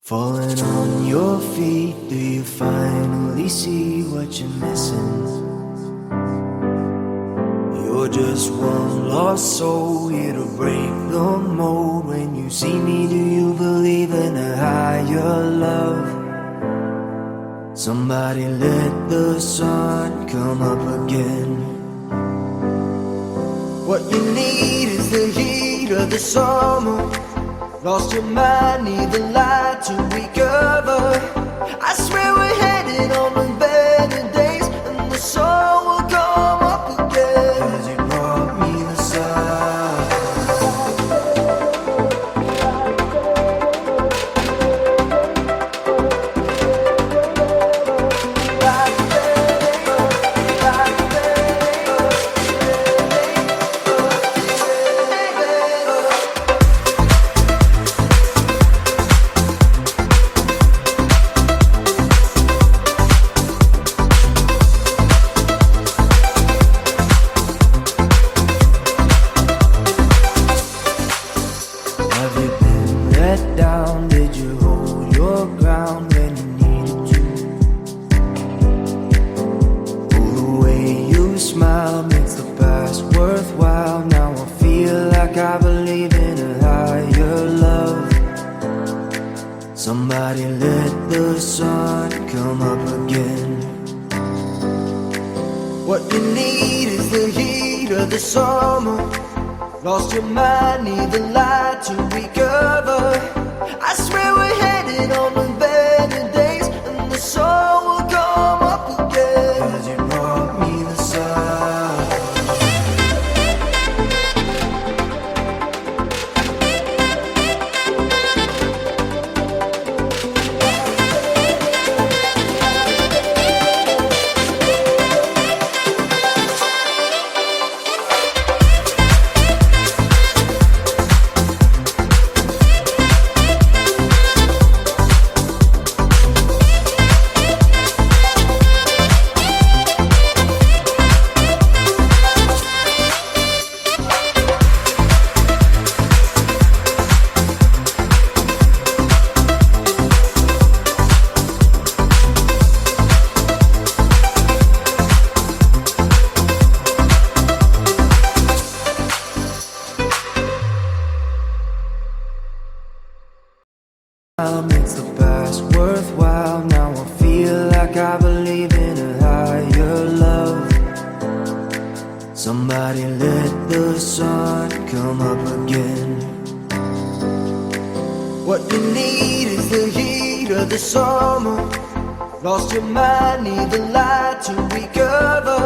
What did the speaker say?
Falling on your feet, do you finally see what you're missing? You're just one lost soul, here to break the mold. When you see me, do you believe in a higher love? Somebody let the sun come up again. What you need is the heat of the summer. Lost your mind, need the light to recover. I swear we're headed on the better days, and the sun will come up again. 'Cause you brought me the sun. Have you been let down? Did you hold your ground when you needed to? Oh, the way you smile makes the past worthwhile. Now I feel like I believe in a higher love. Somebody let the sun come up again. What you need is the heat of the summer. Lost your mind, need the light to recover. I swear we're headed on the better days, and the sun will come up again. 'Cause you brought me the sun. Makes the past worthwhile. Now I feel like I believe in a higher love. Somebody let the sun come up again. What you need is the heat of the summer. Lost your mind, need the light to recover.